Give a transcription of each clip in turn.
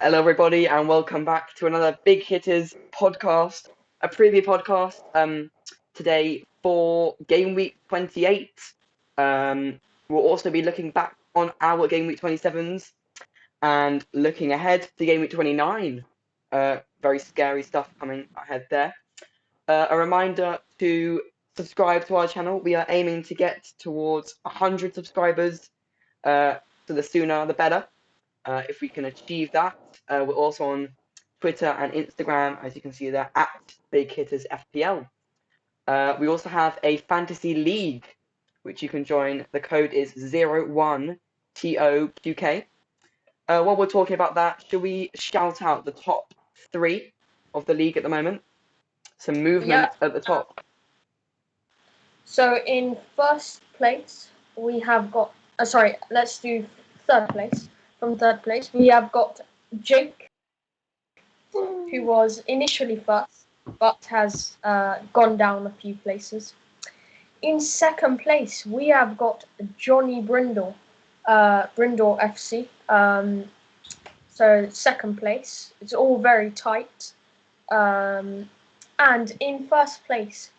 Hello, everybody, and welcome back to another Big Hitters podcast, a preview podcast. Today for Game Week 28. We'll also be looking back on our Game Week 27s and looking ahead to Game Week 29. Very scary stuff coming ahead there. A reminder to subscribe to our channel. We are aiming to get towards 100 subscribers, so the sooner the better. If we can achieve that, we're also on Twitter and Instagram, as you can see there, at Big Hitters FPL. We also have a fantasy league, which you can join. The code is 01TOQK. While we're talking about that, should we shout out the top three of the league at the moment? Some movement at the top. So in first place, we have got... let's do third place. From third place, we have got Jake, who was initially first, but has gone down a few places. In second place, we have got Johnny Brindle, Brindle FC. So second place, it's all very tight. And in first place,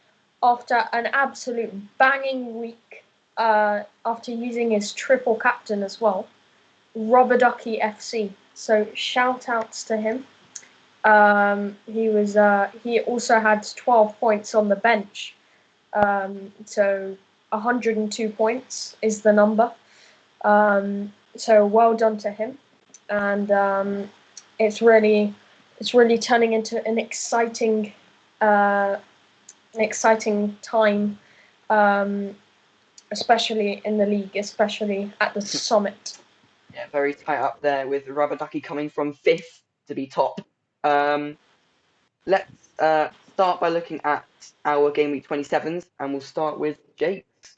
after an absolute banging week, after using his triple captain as well, Rubber Ducky FC. So shout outs to him. He also had 12 points on the bench. So 102 points is the number. So well done to him. And it's really turning into an exciting time, especially in the league, especially at the summit. Yeah, very tight up there with Rubber Ducky coming from fifth to be top. Let's start by looking at our Game Week 27s, and we'll start with Jake's.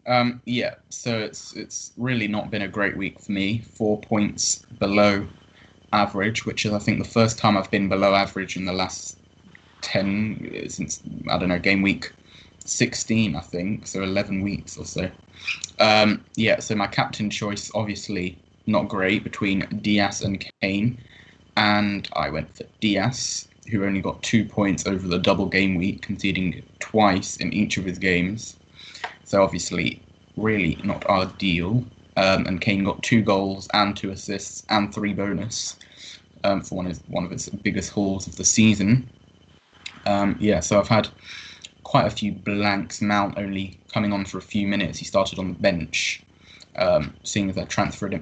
So it's really not been a great week for me. 4 points below average, which is I think the first time I've been below average in the last 10 since game week 16, I think, so 11 weeks or so. So my captain choice obviously not great between Diaz and Kane, and I went for Diaz, who only got 2 points over the double game week, conceding twice in each of his games. So obviously really not ideal. And Kane got 2 goals and 2 assists and 3 bonus for one of his biggest hauls of the season. So I've had quite a few blanks. Mount only coming on for a few minutes. He started on the bench. Seeing as I transferred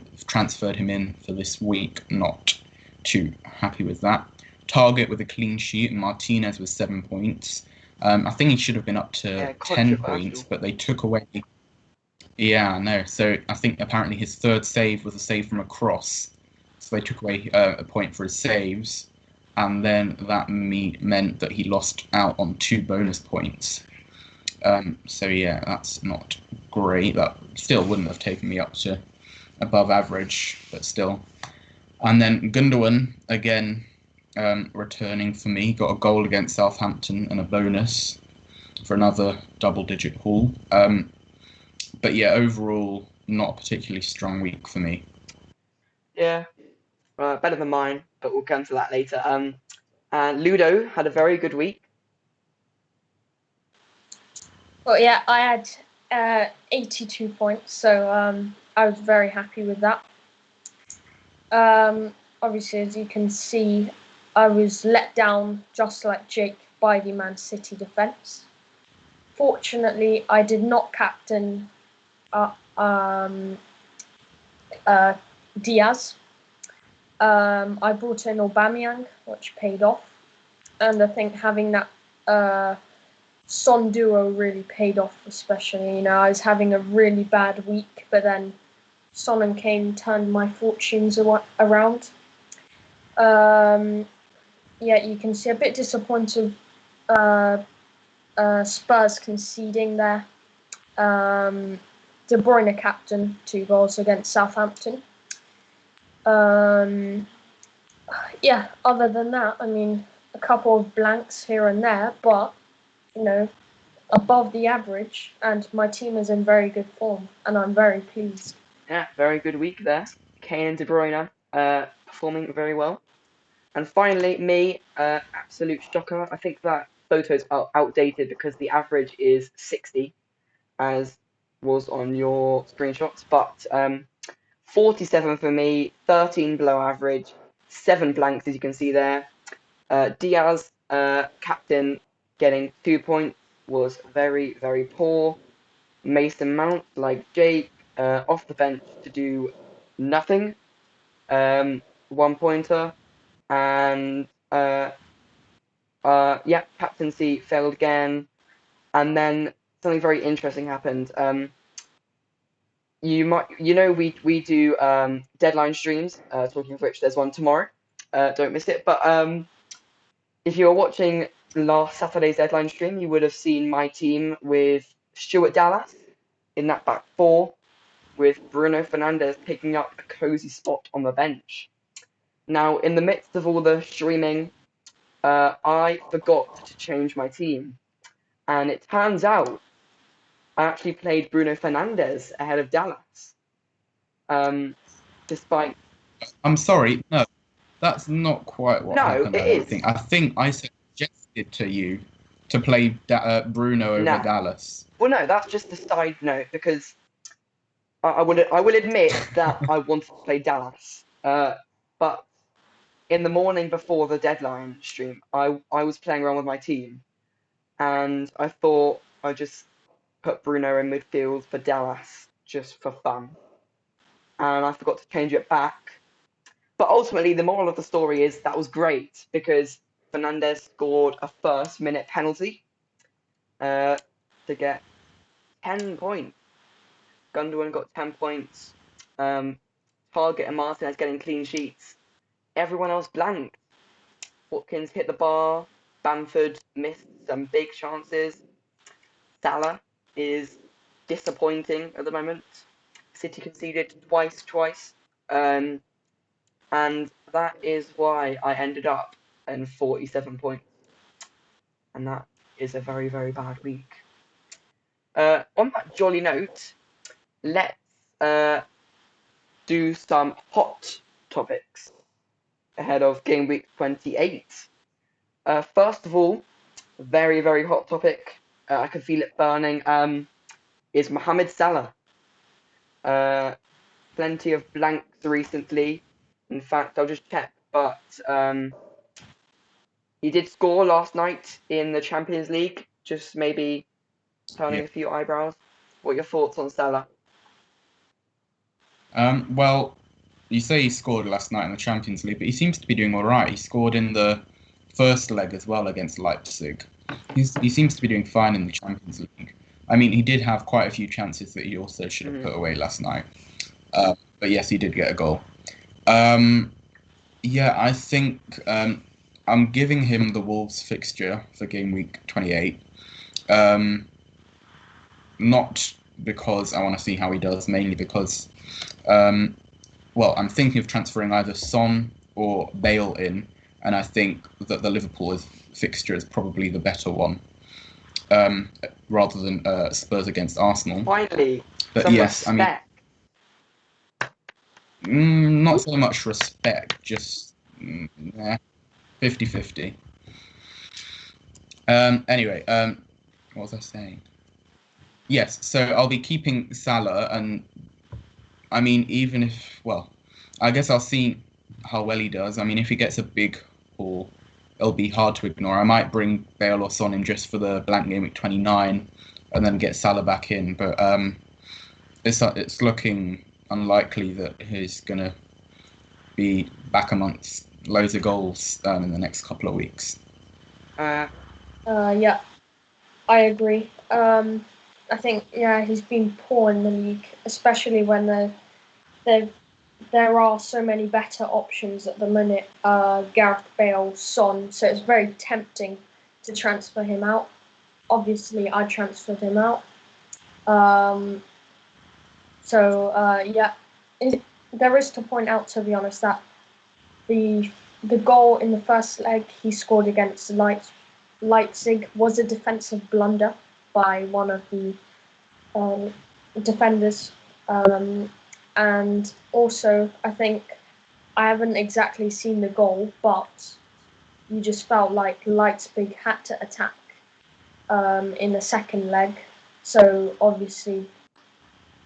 him in for this week, not too happy with that. Target with a clean sheet, and Martinez with 7 points. I think he should have been up to 10 points, but they took away. Yeah, I know. So I think apparently his third save was a save from a cross. So they took away a point for his saves. And then that meant that he lost out on 2 bonus points. That's not great. That still wouldn't have taken me up to above average, but still. And then Gundogan, again, returning for me. Got a goal against Southampton and a bonus for another double-digit haul. Overall, not a particularly strong week for me. Yeah, better than mine, but we'll come to that later. And Ludo had a very good week. Well, yeah, I had 82 points, so I was very happy with that. Obviously, as you can see, I was let down, just like Jake, by the Man City defence. Fortunately, I did not captain Diaz. I brought in Aubameyang, which paid off. And I think having that Son duo really paid off, especially. I was having a really bad week, but then Son and Kane turned my fortunes around. You can see a bit disappointed Spurs conceding there. De Bruyne captain, 2 goals against Southampton. Other than that, a couple of blanks here and there, but, above the average, and my team is in very good form, and I'm very pleased. Yeah, very good week there. Kane and De Bruyne performing very well. And finally, me, absolute shocker. I think that photos are outdated because the average is 60, as was on your screenshots. But 47 for me, 13 below average, 7 blanks, as you can see there. Diaz, captain, getting 2 points, was very, very poor. Mason Mount, like Jake, off the bench to do nothing. 1 pointer. And yeah, captaincy failed again. And then something very interesting happened. We do deadline streams. Talking of which, there's one tomorrow. Don't miss it. But if you were watching last Saturday's deadline stream, you would have seen my team with Stuart Dallas in that back four, with Bruno Fernandes taking up a cozy spot on the bench. Now, in the midst of all the streaming, I forgot to change my team, and it turns out I actually played Bruno Fernandes ahead of Dallas. Despite I'm sorry, no, that's not quite what No, happened. it I don't is. think. I think I suggested to you to play Bruno over No. Dallas. Well, no, that's just a side note because I will admit that I wanted to play Dallas, but in the morning before the deadline stream, I was playing around with my team, and I thought I'd just put Bruno in midfield for Dallas just for fun, and I forgot to change it back. But ultimately, the moral of the story is that was great because Fernandes scored a first-minute penalty to get 10 points. Gundogan got 10 points. Target and Martinez getting clean sheets. Everyone else blanked. Watkins hit the bar. Bamford missed some big chances. Salah is disappointing at the moment. City conceded twice. And that is why I ended up in 47 points. And that is a very, very bad week. On that jolly note, let's do some hot topics ahead of game week 28. First of all, very, very hot topic. I can feel it burning. Is Mohamed Salah. Plenty of blanks recently. In fact, I'll just check. But he did score last night in the Champions League. Just maybe turning Yeah. a few eyebrows. What are your thoughts on Salah? Well, you say he scored last night in the Champions League, but he seems to be doing all right. He scored in the first leg as well against Leipzig. He seems to be doing fine in the Champions League. I mean, he did have quite a few chances that he also should have put away last night. But yes, he did get a goal. Yeah, I think I'm giving him the Wolves fixture for game week 28. Not because I want to see how he does, mainly because well, I'm thinking of transferring either Son or Bale in, and I think that the Liverpool fixture is probably the better one, rather than Spurs against Arsenal. Finally, But some yes, respect. I mean, not so much respect, just 50-50. Anyway, what was I saying? Yes, so I'll be keeping Salah, and I mean, even if, well, I guess I'll see how well he does. I mean, if he gets a big haul, it'll be hard to ignore. I might bring Bale or Son in just for the blank game at 29 and then get Salah back in. But it's looking unlikely that he's going to be back amongst loads of goals in the next couple of weeks. Yeah, I agree. I think, he's been poor in the league, especially when there are so many better options at the minute. Gareth Bale, Son, so it's very tempting to transfer him out. Obviously, I transferred him out. There is to point out, to be honest, that the goal in the first leg he scored against Leipzig was a defensive blunder by one of the defenders, And also, I think I haven't exactly seen the goal, but you just felt like Leipzig had to attack in the second leg. So obviously,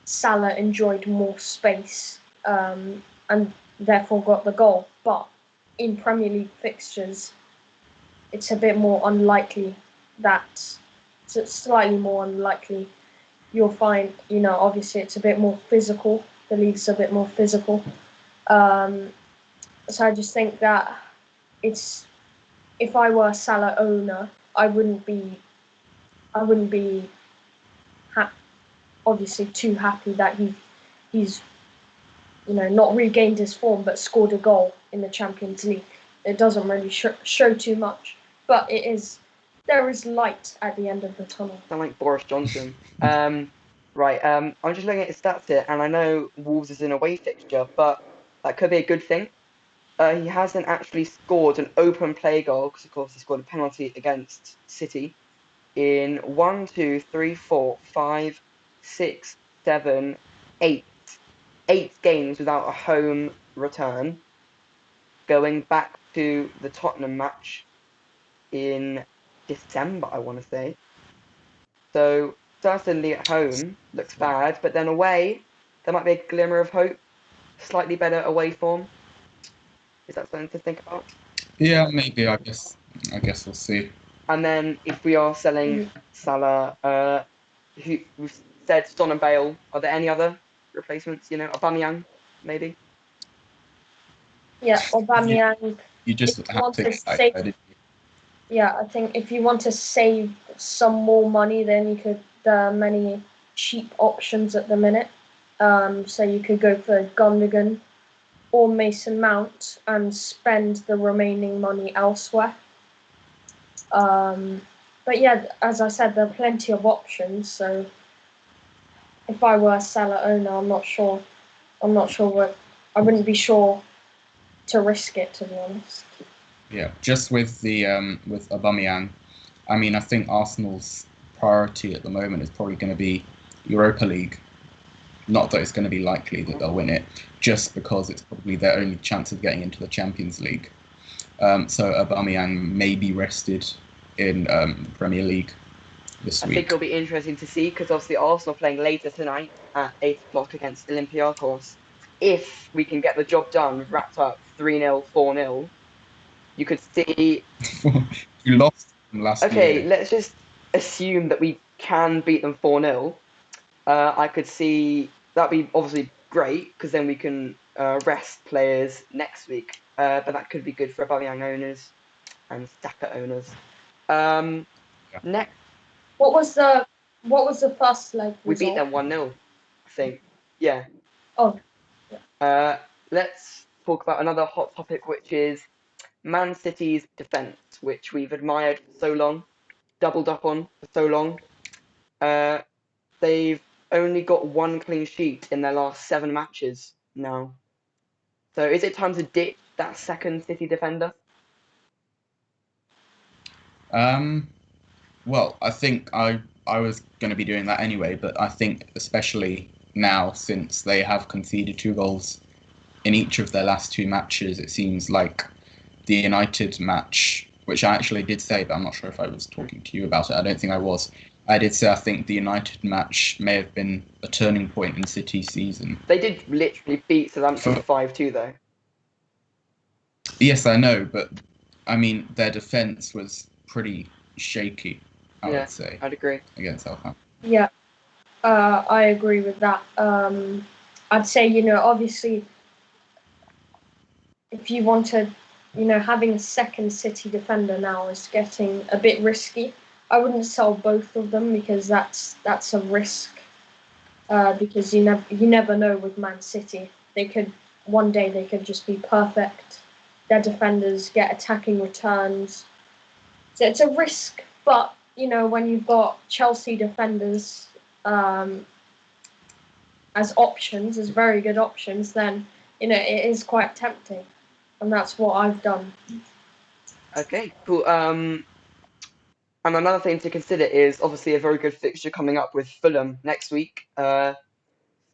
Salah enjoyed more space and therefore got the goal. But in Premier League fixtures, it's a bit more unlikely that it's slightly more unlikely you'll find, obviously it's a bit more physical. The league's a bit more physical. So I just think that it's, if I were a Salah owner, I wouldn't be obviously too happy that he's not regained his form but scored a goal in the Champions League. It doesn't really show too much, but there is light at the end of the tunnel. Sound like Boris Johnson. Right. I'm just looking at his stats here, and I know Wolves is an away fixture, but that could be a good thing. He hasn't actually scored an open play goal because, of course, he scored a penalty against City in 1, 2, 3, 4, 5, 6, 7, 8 games without a home return, going back to the Tottenham match in December, I want to say. So certainly at home looks bad, but then away there might be a glimmer of hope. Slightly better away form. Is that something to think about? Yeah, maybe. I guess we'll see. And then if we are selling Salah, who we've said Son and Bale, are there any other replacements? Aubameyang maybe. Yeah, Aubameyang. You just If you have want to to get save, excited. yeah, I think if you want to save some more money, then you could. There are many cheap options at the minute. So you could go for Gundogan or Mason Mount and spend the remaining money elsewhere. But yeah, as I said, there are plenty of options. So if I were a Salah owner, I'm not sure what. I wouldn't be sure to risk it, to be honest. Yeah, just with the with Aubameyang, I mean, I think Arsenal's priority at the moment is probably going to be Europa League. Not that it's going to be likely that they'll win it, just because it's probably their only chance of getting into the Champions League. So Aubameyang may be rested in the Premier League this I week. think it'll be interesting to see because obviously Arsenal playing later tonight at 8 o'clock against Olympiacos. If we can get the job done, wrapped up 3-0, 4-0, you could see. You lost them last Okay, year. let's just assume that we can beat them 4-0. I could see that'd be obviously great because then we can rest players next week. But that could be good for Aubameyang owners and Saka owners. Yeah. Next, What was the first leg we beat result? them 1-0, I think. Yeah. Oh, Let's talk about another hot topic, which is Man City's defence, which we've admired for so long, doubled up on for so long. They've only got one clean sheet in their last 7 matches now. So is it time to ditch that second City defender? Well, I think I was going to be doing that anyway, but I think especially now since they have conceded 2 goals in each of their last 2 matches, it seems like the United match, which I actually did say, but I'm not sure if I was talking to you about it. I don't think I was. I did say I think the United match may have been a turning point in City's season. They did literally beat Southampton 5-2 though. Yes, I know, but I mean their defence was pretty shaky, I would say, I'd agree. against Southampton. yeah, I agree with that. I'd say, obviously, if you wanted, having a second City defender now is getting a bit risky. I wouldn't sell both of them because that's a risk. Because you never know with Man City. One day they could just be perfect. Their defenders get attacking returns. So it's a risk, but when you've got Chelsea defenders as options, as very good options, then it is quite tempting, and that's what I've done. Okay, cool. And another thing to consider is obviously a very good fixture coming up with Fulham next week.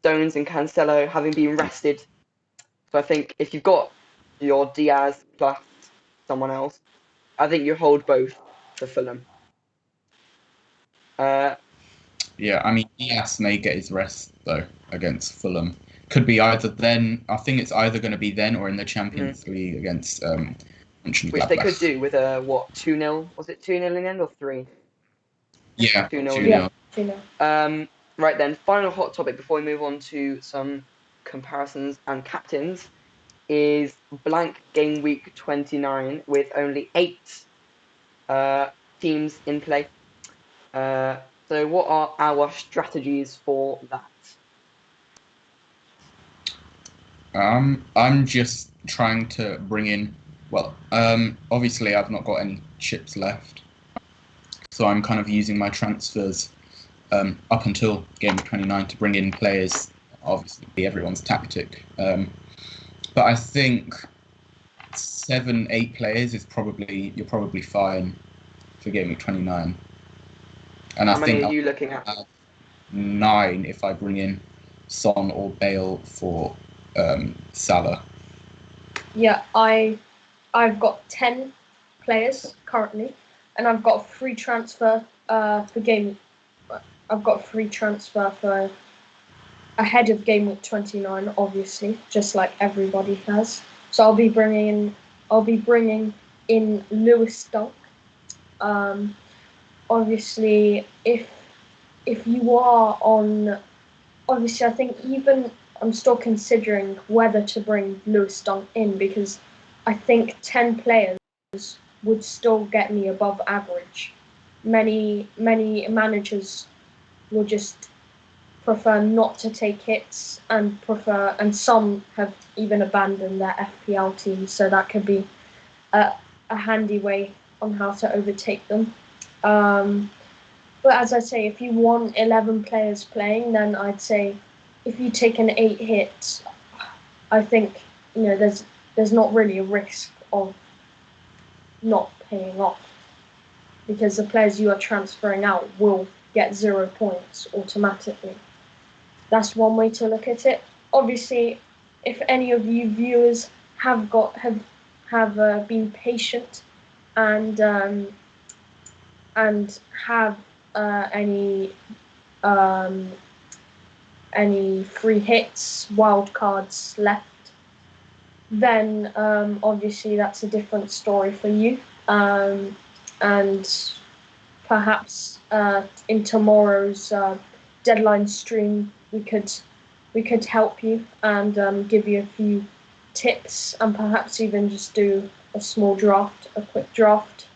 Stones and Cancelo having been rested. So I think if you've got your Diaz plus someone else, I think you hold both for Fulham. Yeah, I mean, Diaz may get his rest though against Fulham. Could be either then. I think it's either going to be then or in the Champions League against which they could Mönchengladbach. do with a what 2-0? Was it 2-0 in the end or 3? Yeah, 2-0 2 in the Yeah, nil. 2-0. Right then, final hot topic before we move on to some comparisons and captains is blank game week 29 with only 8 teams in play. So what are our strategies for that? I'm just trying to bring in. Well, obviously I've not got any chips left, so I'm kind of using my transfers up until game week 29 to bring in players. Obviously, everyone's tactic, but I think 7, 8 players is you're probably fine for game week 29. And I How many think are I'll you looking at? have 9 if I bring in Son or Bale for Salah. yeah. I've got 10 players currently, and I've got a free transfer for game. I've got a free transfer for ahead of game week 29, obviously, just like everybody has. So I'll be bringing in Lewis Dunk. Obviously, if you are on, obviously, I think even I'm still considering whether to bring Lewis Dunk in because I think 10 players would still get me above average. Many managers will just prefer not to take hits and some have even abandoned their FPL teams, so that could be a handy way on how to overtake them. But as I say, if you want 11 players playing, then I'd say if you take an 8 hits, I think there's not really a risk of not paying off because the players you are transferring out will get 0 points automatically. That's one way to look at it. Obviously, if any of you viewers have been patient and have any free hits, wild cards left, then obviously that's a different story for you. And perhaps in tomorrow's deadline stream, we could help you and give you a few tips and perhaps even just do a quick draft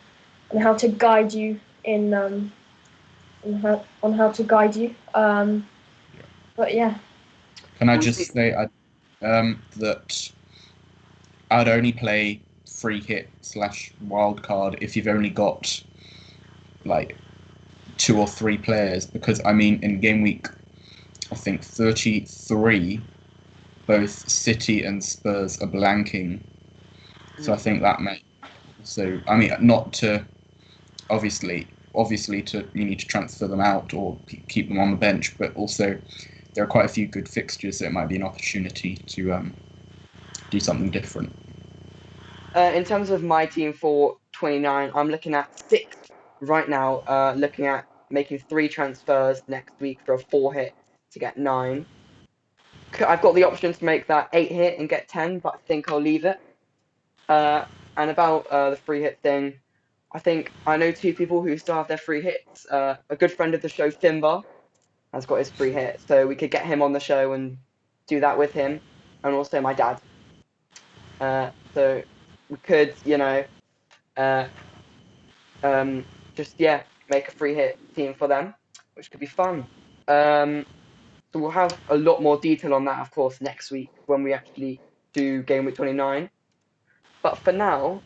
on how to guide you on how to guide you. But yeah. Can I just say that I'd only play free hit / wild card if you've only got like 2 or 3 players, because I mean in game week I think 33 both City and Spurs are blanking, so I think that may. So I mean, not to obviously to you need to transfer them out or keep them on the bench, but also there are quite a few good fixtures, so it might be an opportunity to do something different. In terms of my team for 29, I'm looking at 6 right now. Looking at making 3 transfers next week for a 4 hit to get 9. I've got the option to make that 8 hit and get 10, but I think I'll leave it. And about the free hit thing, I think I know 2 people who still have their free hits. A good friend of the show, Finbar, has got his free hit, so we could get him on the show and do that with him, and also my dad. So we could, uh, just make a free hit team for them, which could be fun. So we'll have a lot more detail on that, of course, next week when we actually do game week 29. But for now,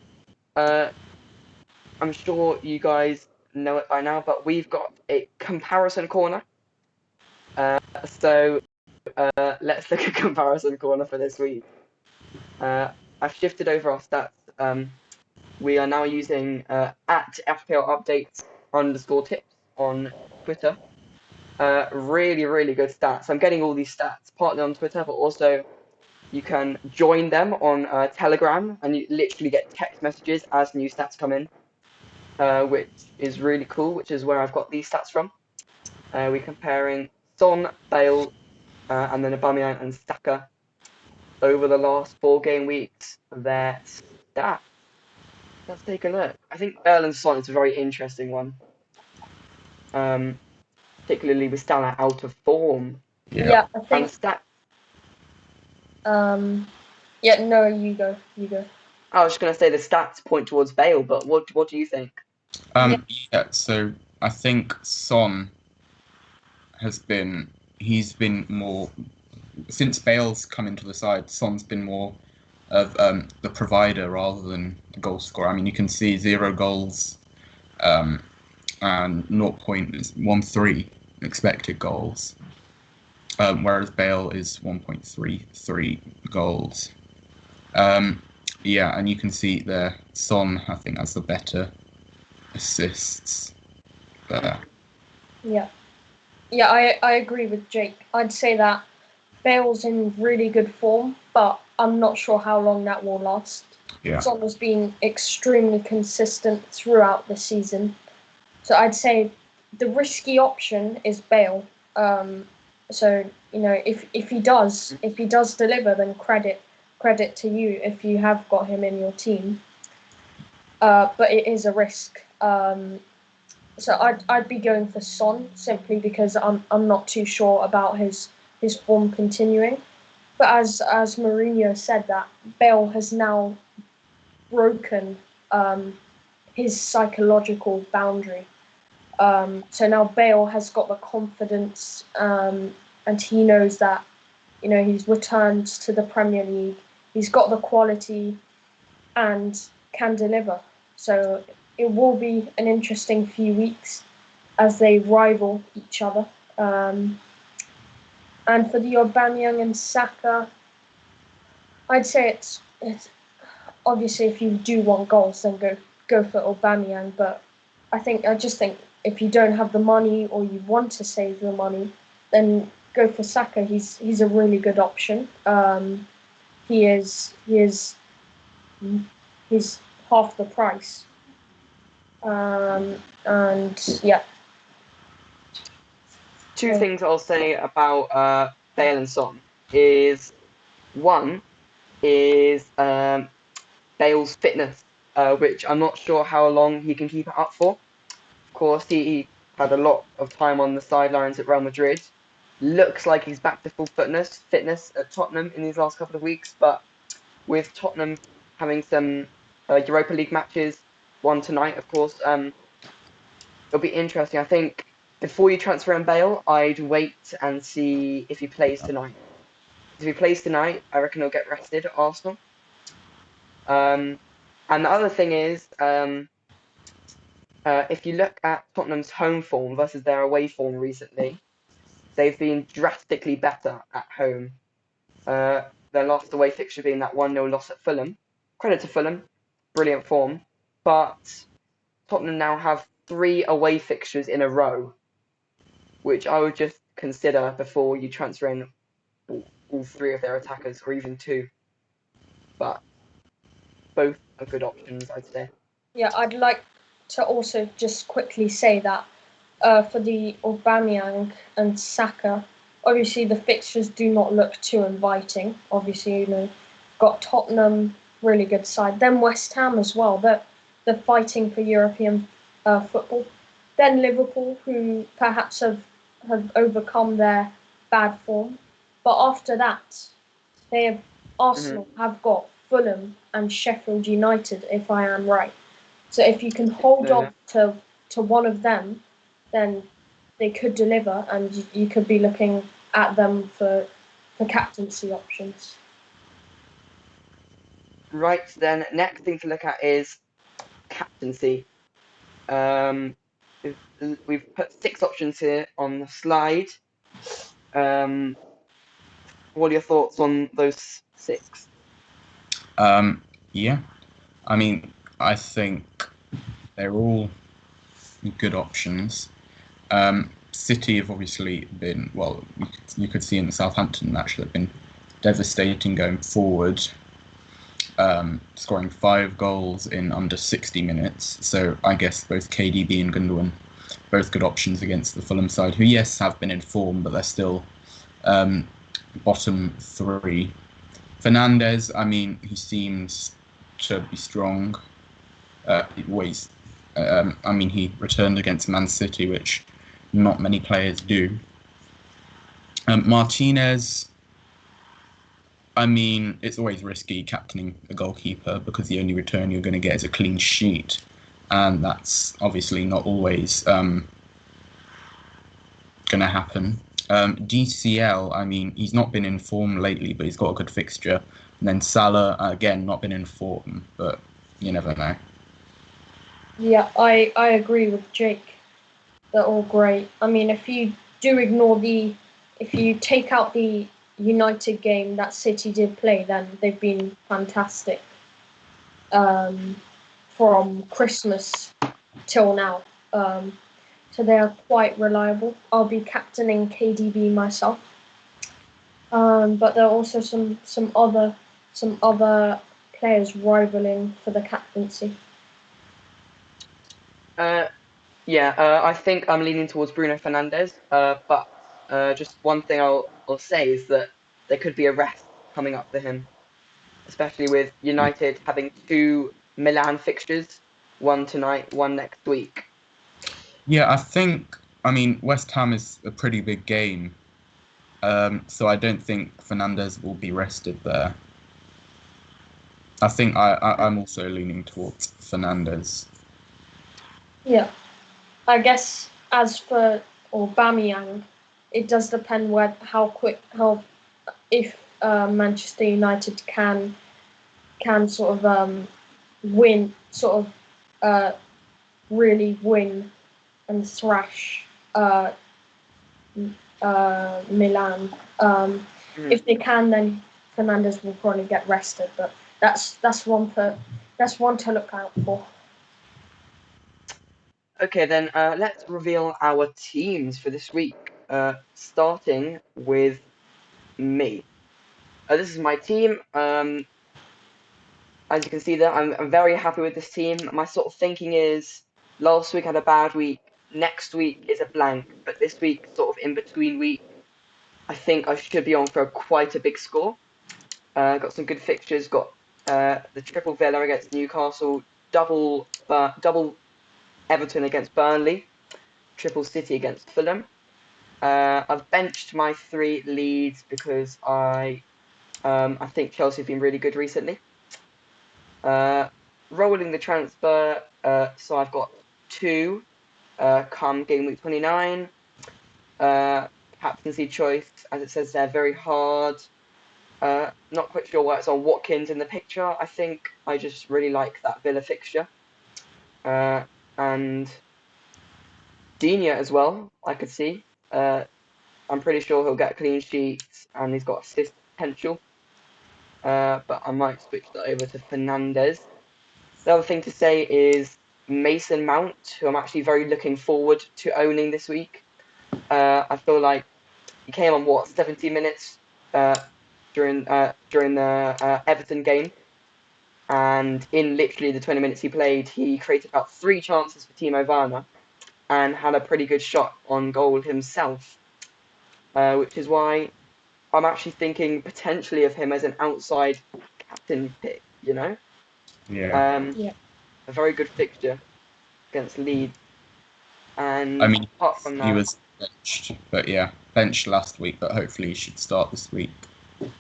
I'm sure you guys know it by now, but we've got a comparison corner. So let's look at comparison corner for this week. I've shifted over our stats. We are now using at FPL updates _tips on Twitter. Really, really good stats. I'm getting all these stats partly on Twitter, but also you can join them on Telegram, and you literally get text messages as new stats come in, which is really cool, which is where I've got these stats from. We're comparing Son, Bale, and then Aubameyang and Saka over the last 4 game weeks. Their stats. Let's take a look. I think Bale and Son is a very interesting one. Particularly with Salah out of form. Yeah, I And think. the stat. Yeah, no, you go. I was just going to say the stats point towards Bale, but what do you think? Yeah, so I think Son he's been more, since Bale's come into the side, Son's been more of the provider rather than the goal scorer. I mean, you can see 0 goals and 0.13 expected goals, whereas Bale is 1.33 goals. Yeah, and you can see there, Son, I think, has the better assists there. Yeah, I agree with Jake. I'd say that Bale's in really good form, but I'm not sure how long that will last. Yeah. Son has been extremely consistent throughout the season. So I'd say the risky option is Bale. So if he does deliver, then credit to you if you have got him in your team. But it is a risk. So I'd be going for Son simply because I'm not too sure about his form continuing. But as Mourinho said, that Bale has now broken his psychological boundary. So now Bale has got the confidence, and he knows that he's returned to the Premier League. He's got the quality and can deliver. So it will be an interesting few weeks as they rival each other. And for the Aubameyang and Saka, I'd say it's obviously if you do want goals, then go for Aubameyang. But I just think if you don't have the money or you want to save the money, then go for Saka. He's a really good option. He's half the price. And yeah. Two things I'll say about Bale and Son is one is Bale's fitness, which I'm not sure how long he can keep it up for. Of course, he had a lot of time on the sidelines at Real Madrid. Looks like he's back to full fitness at Tottenham in these last couple of weeks, but with Tottenham having some Europa League matches, one tonight, of course, it'll be interesting. I think before you transfer in Bale, I'd wait and see if he plays tonight. If he plays tonight, I reckon he'll get rested at Arsenal. And the other thing is, if you look at Tottenham's home form versus their away form recently, they've been drastically better at home. Their last away fixture being that 1-0 loss at Fulham. Credit to Fulham, brilliant form. But Tottenham now have 3 away fixtures in a row, which I would just consider before you transfer in all 3 of their attackers, or even 2. But both are good options, I'd say. Yeah, I'd like to also just quickly say that for the Aubameyang and Saka, obviously the fixtures do not look too inviting. Obviously, got Tottenham, really good side. Then West Ham as well. They're fighting for European football. Then Liverpool, who perhaps have overcome their bad form. But after that, Arsenal have got Fulham and Sheffield United, if I am right. So if you can hold on to one of them, then they could deliver, and you could be looking at them for captaincy options. Right, then next thing to look at is captaincy. We've put 6 options here on the slide. What are your thoughts on those 6? Yeah, I mean, I think they're all good options. City have obviously been, well, you could see in the Southampton match, they've been devastating going forward, scoring 5 goals in under 60 minutes. So I guess both KDB and Gundogan, both good options against the Fulham side, who, yes, have been in form, but they're still bottom 3. Fernandes, I mean, he seems to be strong. I mean, he returned against Man City, which not many players do. Martinez, I mean, it's always risky captaining a goalkeeper because the only return you're going to get is a clean sheet. And that's obviously not always going to happen. DCL, I mean, he's not been in form lately, but he's got a good fixture. And then Salah, again, not been in form, but you never know. Yeah, I agree with Jake. They're all great. I mean, if you take out the United game that City did play, then they've been fantastic from Christmas till now. So they are quite reliable. I'll be captaining KDB myself. But there are also some other players rivaling for the captaincy. I think I'm leaning towards Bruno Fernandes. But just one thing I'll say is that there could be a rest coming up for him, especially with United having 2 Milan fixtures, one tonight, one next week. Yeah, I mean, West Ham is a pretty big game. So I don't think Fernandes will be rested there. I think I'm also leaning towards Fernandes. Yeah. I guess as for Aubameyang, it does depend if Manchester United can sort of win, really win and thrash Milan. If they can, then Fernandes will probably get rested, but that's one to look out for. Okay, then let's reveal our teams for this week. Starting with me. This is my team. As you can see there, I'm very happy with this team. My sort of thinking is last week had a bad week. Next week is a blank, but this week, sort of in between week, I think I should be on for quite a big score. Got some good fixtures. Got the triple Villa against Newcastle, double Everton against Burnley, triple City against Fulham. I've benched my 3 leads because I think Chelsea have been really good recently. Rolling the transfer, so I've got 2 come game week 29. Captaincy choice, as it says there, very hard. Not quite sure why it's on Watkins in the picture. I think I just really like that Villa fixture. And Digne as well, I could see. I'm pretty sure he'll get clean sheets and he's got assist potential. But I might switch that over to Fernandes. The other thing to say is Mason Mount, who I'm actually very looking forward to owning this week. I feel like he came on 70 minutes during the Everton game, and in literally the 20 minutes he played, he created about 3 chances for Timo Werner and had a pretty good shot on goal himself, which is why I'm actually thinking potentially of him as an outside captain pick. Yeah. A very good fixture against Leeds. And I mean, apart from he that, was benched, but yeah, benched last week, but hopefully he should start this week.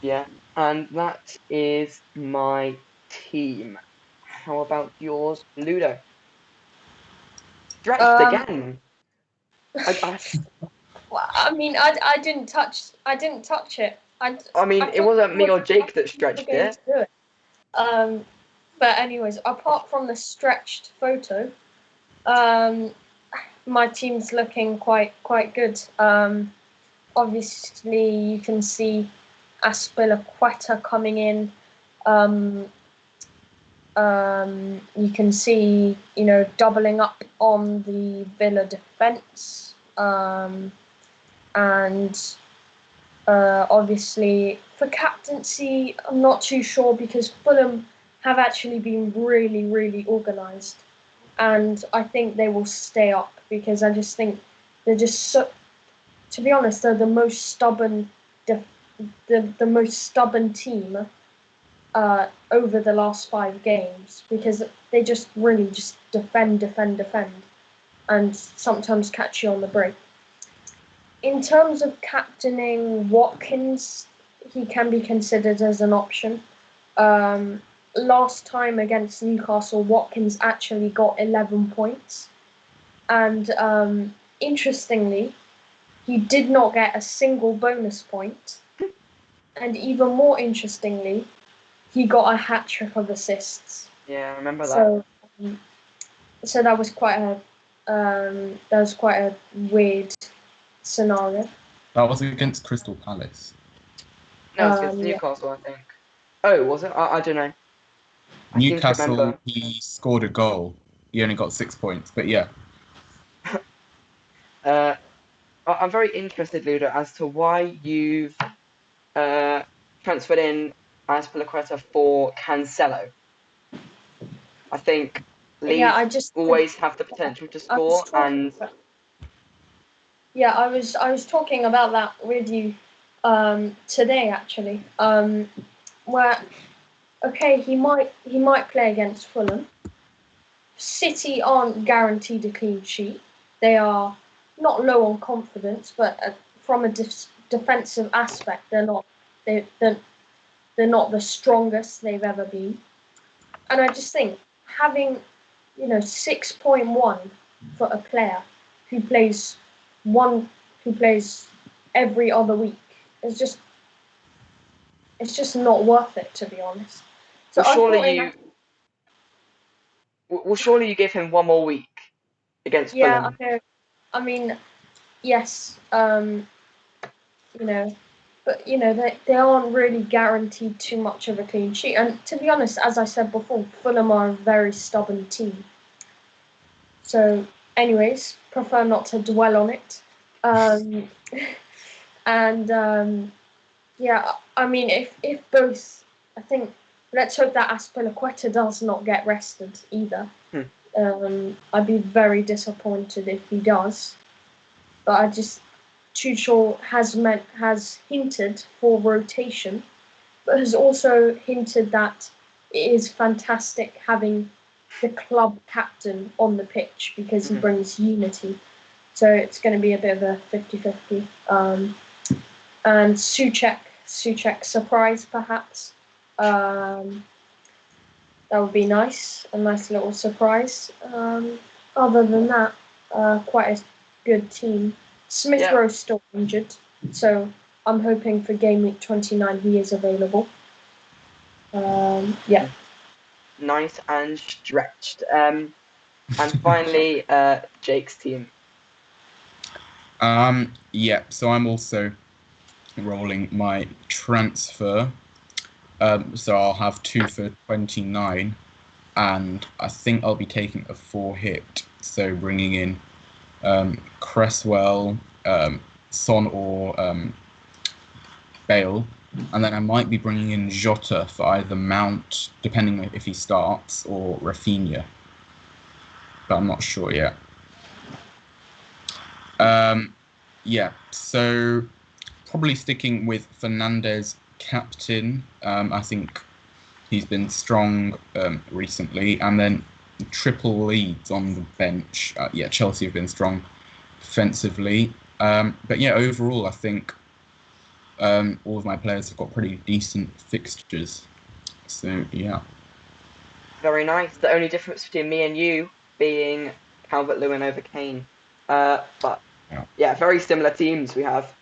yeah, and that is my team. How about yours, Ludo? Stretched again. Well, I mean, I didn't touch it. It wasn't me or Jake that stretched it. But anyways, apart from the stretched photo, my team's looking quite good. Obviously, you can see Aspilicueta coming in. You can see, doubling up on the Villa defence. And obviously, for captaincy, I'm not too sure because Fulham have actually been really, really organised. And I think they will stay up because I just think they're just so. To be honest, they're the most stubborn, the most stubborn team over the last 5 games because they just really just defend, and sometimes catch you on the break. In terms of captaining Watkins, he can be considered as an option. Last time against Newcastle, Watkins actually got 11 points. And interestingly, he did not get a single bonus point. And even more interestingly, he got a hat trick of assists. Yeah, I remember that. So that was quite a weird scenario. That was against Crystal Palace. No, it's against Yeah. Newcastle, I think. Oh, was it? I don't know. I seem to Newcastle, remember. he scored a goal. He only got 6 points, but yeah. I'm very interested, Ludo, as to why you've transferred in Azpilicueta for Cancelo. I think Yeah, Leeds I just always have the potential to I was score, talking. Yeah, I was talking about that with you today actually. Where okay, he might play against Fulham. City aren't guaranteed a clean sheet. They are not low on confidence, but from a defensive aspect, they they're not the strongest they've ever been. And I just think having 6.1 for a player who plays one who plays every other week is just it's just not worth it, to be honest. So well, I thought surely you give him one more week against yeah, Fulham. I know. I mean, yes, you know, but they aren't really guaranteed too much of a clean sheet. And to be honest, as I said before, Fulham are a very stubborn team. So, anyways, prefer not to dwell on it. Um, and yeah, I mean, if both, I think let's hope that Azpilicueta does not get rested either. I'd be very disappointed if he does. But Tuchel has hinted for rotation, but has also hinted that it is fantastic having the club captain on the pitch because he brings unity. So it's going to be a bit of a 50-50. And Souček surprise perhaps. That would be nice, a nice little surprise. Other than that, quite a good team. Smith Rowe's still injured, so I'm hoping for game week 29 he is available. Yeah. Nice and stretched. And finally, Jake's team. Yeah, so I'm also rolling my transfer. So I'll have 2 for 29, and I think I'll be taking a 4-hit. So bringing in Cresswell, Son or Bale, and then I might be bringing in Jota for either Mount, depending on if he starts, or Rafinha. But I'm not sure yet. Yeah, so probably sticking with Fernandes captain. I think he's been strong recently, and then triple Leeds on the bench. Yeah, Chelsea have been strong defensively, but yeah, overall I think all of my players have got pretty decent fixtures. So yeah. Very nice. The only difference between me and you being Calvert-Lewin over Kane. But yeah, very similar teams we have.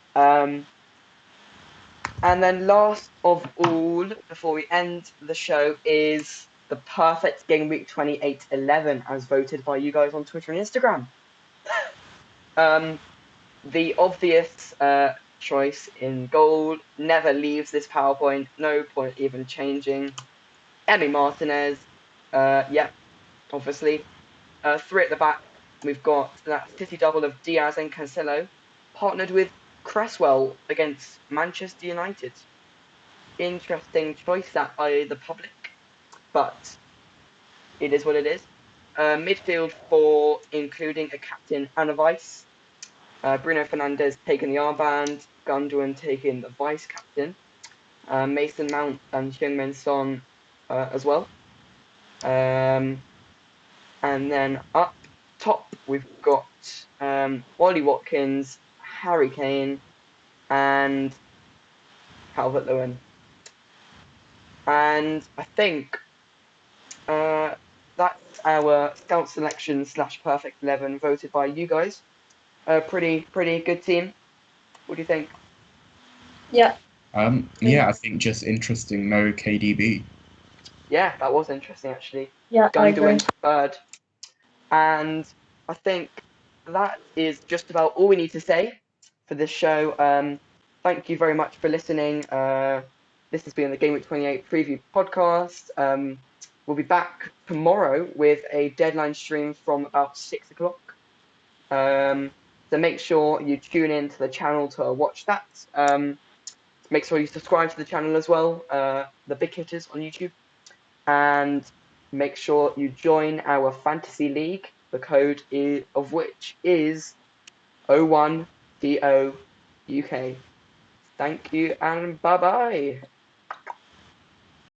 And then last of all, before we end the show, is the perfect game week 28-11 as voted by you guys on Twitter and Instagram. The obvious choice in goal never leaves this PowerPoint. No point even changing. Emi Martinez. Yeah, obviously. 3 at the back. we've got that City double of Diaz and Cancelo, partnered with Cresswell against Manchester United. Interesting choice that by the public, but it is what it is. Midfield for including a captain and a vice. Bruno Fernandes taking the armband, Gundogan taking the vice captain, Mason Mount and Heung-min Son as well. And then up top, we've got Ollie Watkins, Harry Kane, and Calvert-Lewin. And I think that's our scout selection / perfect 11 voted by you guys. Pretty good team. What do you think? Yeah. Yeah, I think just interesting. No KDB. Yeah, that was interesting actually. Yeah, I agree. Gundogan third. And I think that is just about all we need to say for this show. Thank you very much for listening. This has been the Game Week 28 preview podcast. We'll be back tomorrow with a deadline stream from about 6 o'clock. So make sure you tune in to the channel to watch that. Make sure you subscribe to the channel as well, the Big Hitters on YouTube. And make sure you join our fantasy league, the code of which is 01DOUK. Thank you and bye bye.